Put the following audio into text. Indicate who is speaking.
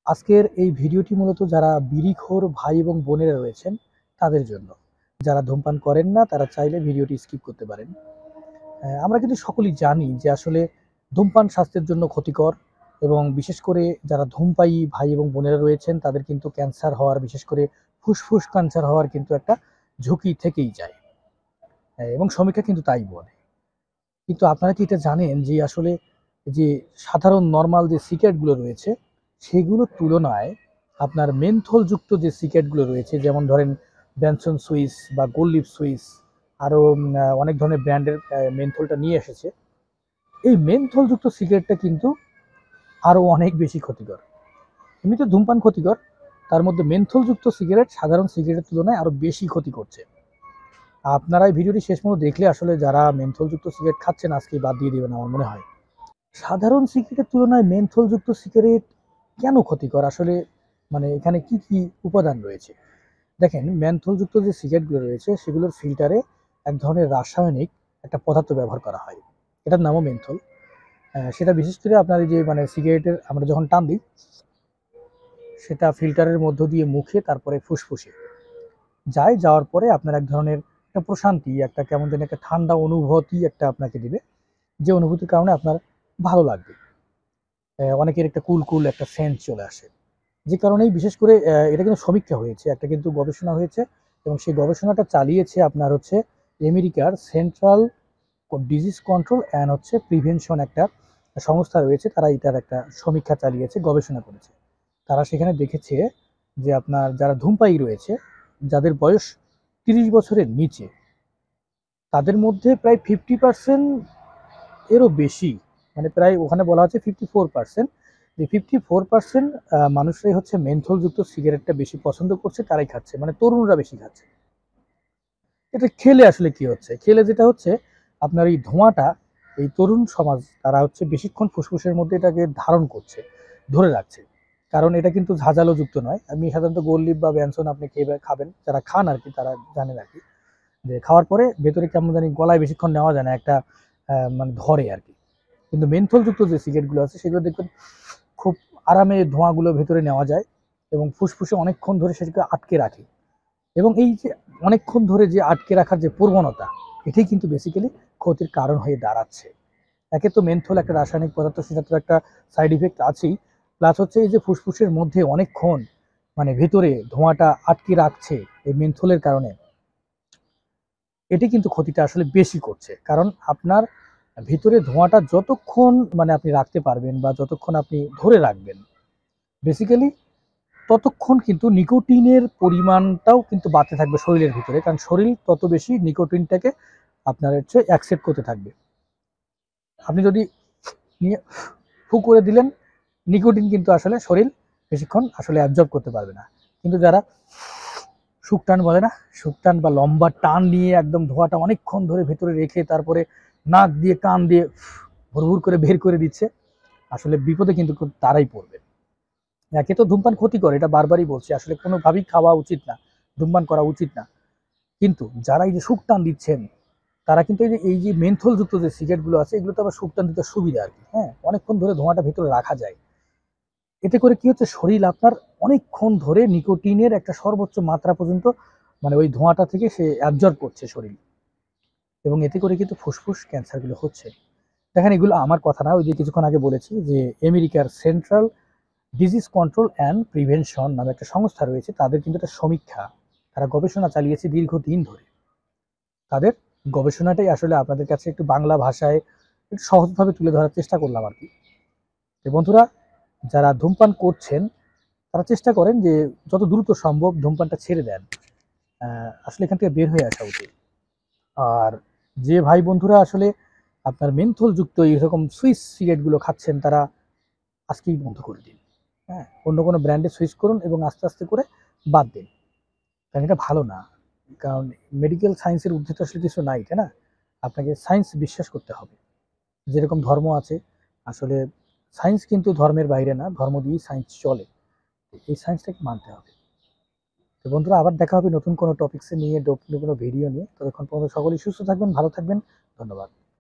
Speaker 1: আজকের এই ভিডিওটি মূলত যারা বিড়িখোর ভাই এবং বোনেরা রয়েছেন তাদের জন্য। যারা ধূমপান করেন না তারা চাইলে ভিডিওটি স্কিপ করতে পারেন। আমরা কিন্তু সকলেই জানি যে আসলে ধূমপান স্বাস্থ্যের জন্য ক্ষতিকর, এবং বিশেষ করে যারা ধূমপায়ী ভাই এবং বোনেরা রয়েছেন তাদের কিন্তু ক্যান্সার হওয়ার, বিশেষ করে ফুসফুস ক্যান্সার হওয়ার কিন্তু একটা ঝুঁকি থেকেই যায়। এবং সমীক্ষা কিন্তু তাই বলে। কিন্তু আপনারা কি এটা জানেন যে আসলে যে সাধারণ নরমাল যে সিগারেটগুলো রয়েছে সেগুলোর তুলনায় আপনার মেনথলযুক্ত যে সিগারেটগুলো রয়েছে, যেমন ধরেন ব্যানসন সুইস বা গোল্ড লিফ সুইস, আরও অনেক ধরনের ব্র্যান্ডের মেনথলটা নিয়ে এসেছে। এই মেনথলযুক্ত সিগারেটটা কিন্তু আরও অনেক বেশি ক্ষতিকর। এমনিতে ধূমপান ক্ষতিকর, তার মধ্যে মেনথলযুক্ত সিগারেট সাধারণ সিগারেটের তুলনায় আরও বেশি ক্ষতি করছে। আপনারা এই ভিডিওটি শেষ পর্যন্ত দেখলে আসলে যারা মেনথলযুক্ত সিগারেট খাচ্ছেন আজকে বাদ দিয়ে দেবেন আমার মনে হয়। সাধারণ সিগারেটের তুলনায় মেনথলযুক্ত সিগারেট কেন ক্ষতিকর আসলে, মানে এখানে কি কি উপাদান রয়েছে? দেখেন, মেনথলযুক্ত যে সিগারেটগুলো রয়েছে সেগুলোর ফিল্টারে এক ধরনের রাসায়নিক একটা পদার্থ ব্যবহার করা হয়, এটার নামও মেনথল। সেটা বিশেষ করে আপনার এই যে সিগারেটের আমরা যখন টান দিই সেটা ফিল্টারের মধ্য দিয়ে মুখে তারপরে ফুসফুসে যায়, যাওয়ার পরে আপনার এক ধরনের একটা প্রশান্তি, একটা কেমন যেন একটা ঠান্ডা অনুভূতি একটা আপনাকে দিবে, যে অনুভূতির কারণে আপনার ভালো লাগবে। অনেকের একটা কুল কুল একটা সেন্ট চলে আসে, যে কারণেই বিশেষ করে এটা কিন্তু সমীক্ষা হয়েছে, একটা কিন্তু গবেষণা হয়েছে, এবং সেই গবেষণাটা চালিয়েছে আপনার হচ্ছে আমেরিকার central disease control and prevention একটা সংস্থা রয়েছে। তারা এটার একটা সমীক্ষা চালিয়েছে, গবেষণা করেছে। তারা সেখানে দেখেছে যে আপনার যারা ধূমপায়ী রয়েছে, যাদের বয়স 30 বছরের নিচে, তাদের মধ্যে প্রায় 50% এরও বেশি, মানে প্রায় ওখানে বলা হচ্ছে 54%, যে 54% মানুষরাই হচ্ছে মেনথলযুক্ত সিগারেটটা বেশি পছন্দ করছে, তারাই খাচ্ছে, মানে তরুণরা বেশি খাচ্ছে। এটা খেলে আসলে কি হচ্ছে, খেলে যেটা হচ্ছে আপনার এই ধোঁয়াটা, এই তরুণ সমাজ তারা হচ্ছে বেশিক্ষণ ফুসফুসের মধ্যে এটাকে ধারণ করছে, ধরে রাখছে। কারণ এটা কিন্তু ঝাঁঝালো যুক্ত নয়। আমি সাধারণত গোল্ড লিফ বা ব্যানসন আপনি খেয়ে খাবেন, যারা খান আর কি তারা জানেন আর কি, যে খাওয়ার পরে ভেতরে কেমন জানি গলায় বেশিক্ষণ নেওয়া যায় না, একটা মানে ধরে আর কি। কিন্তু মেনথলযুক্ত যে সিগারেটগুলো আছে সেগুলো দেখবেন খুব আরামে ধোঁয়াগুলো ভেতরে নেওয়া যায়, এবং ফুসফুসে অনেকক্ষণ ধরে সেটাকে আটকে রাখে। এবং এই যে অনেকক্ষণ ধরে যে আটকে রাখার যে প্রবণতা, এটাই কিন্তু বেসিক্যালি ক্ষতির কারণ হয়ে দাঁড়াচ্ছে। একে তো মেনথল একটা রাসায়নিক পদার্থ, সেটা তো একটা সাইড ইফেক্ট আছেই, প্লাস হচ্ছে এই যে ফুসফুসের মধ্যে অনেকক্ষণ ভেতরে ধোঁয়াটা আটকে রাখছে এই মেনথলের কারণে, এটি কিন্তু ক্ষতিটা আসলে বেশি করছে। কারণ আপনার ভিতরে ধোঁয়াটা যতক্ষণ আপনি রাখতে পারবেন বা যতক্ষণ আপনি ধরে রাখবেন, বেসিক্যালি ততক্ষণ কিন্তু নিকোটিনের পরিমাণটাও কিন্তু বাড়তে থাকবে শরীরের ভিতরে, কারণ শরীর তত বেশি নিকোটিনটাকে আপনার অ্যাকসেপ্ট করতে থাকবে। আপনি যদি নিয়ে ফু করে দিলেন, নিকোটিন কিন্তু আসলে শরীর বেশিক্ষণ আসলে অ্যাবজর্ব করতে পারবে না। কিন্তু যারা শুকটান বলে না, শুকটান বা লম্বা টান নিয়ে একদম ধোঁয়াটা অনেকক্ষণ ধরে ভেতরে রেখে তারপরে নাক দিয়ে কান দিয়ে ভুরভুর করে বের করে দিচ্ছে, আসলে বিপদে কিন্তু তারাই পড়বে। একে তো ধূমপান ক্ষতি করে, এটা বারবারই বলছি, আসলে কোনোভাবেই খাওয়া উচিত না, ধূমপান করা উচিত না। কিন্তু যারা এই যে শুকটান দিচ্ছেন, তারা কিন্তু এই যে মেনথল যুক্ত যে সিগারেটগুলো আছে এগুলো তো আবার শুকটান দিতে সুবিধা আর কি। হ্যাঁ, অনেকক্ষণ ধরে ধোঁয়াটা ভেতরে রাখা যায়। এতে করে কি হচ্ছে, শরীর আপনার অনেকক্ষণ ধরে নিকোটিনের একটা সর্বোচ্চ মাত্রা পর্যন্ত ওই ধোঁয়াটা থেকে সে অ্যাবজর্ব করছে শরীর, এবং এতে করে কিন্তু ফুসফুস ক্যান্সারগুলো হচ্ছে। দেখেন, এগুলো আমার কথা না, ওই যে কিছুক্ষণ আগে বলেছি যে আমেরিকার central disease control and prevention নামে একটা সংস্থা রয়েছে, তাদের কিন্তু একটা সমীক্ষা, তারা গবেষণা চালিয়েছে দীর্ঘদিন ধরে। তাদের গবেষণাটাই আসলে আপনাদের কাছে একটু বাংলা ভাষায় একটু সহজভাবে তুলে ধরার চেষ্টা করলাম আর কি। তো বন্ধুরা, যারা ধূমপান করছেন তারা চেষ্টা করেন যে যত দ্রুত সম্ভব ধূমপানটা ছেড়ে দেন, আসলে এখান থেকে বের হয়ে আসা উচিত। আর যে ভাই বন্ধুরা আসলে আপনার মেনথল যুক্ত এরকম সুইচ সিগারেটগুলো খাচ্ছেন, তারা আজকেই বন্ধ করে দিন। হ্যাঁ, অন্য কোনো ব্র্যান্ডে সুইচ করুন এবং আস্তে আস্তে করে বাদ দিন, কারণ এটা ভালো না। কারণ মেডিকেল সায়েন্সের ঊর্ধ্বে তো আসলে কিছু নাই, তাই না? আপনাকে সায়েন্স বিশ্বাস করতে হবে। যেরকম ধর্ম আছে, আসলে সায়েন্স কিন্তু ধর্মের বাইরে না, ধর্ম দিয়েই সায়েন্স চলে, এই সায়েন্সটাকে মানতে হবে। তো বন্ধুরা, আবার দেখা হবে নতুন কোনো টপিক্সে নিয়ে, নতুন কোনো ভিডিও নিয়ে। ততক্ষণ পর্যন্ত সকলেই সুস্থ থাকবেন, ভালো থাকবেন। ধন্যবাদ।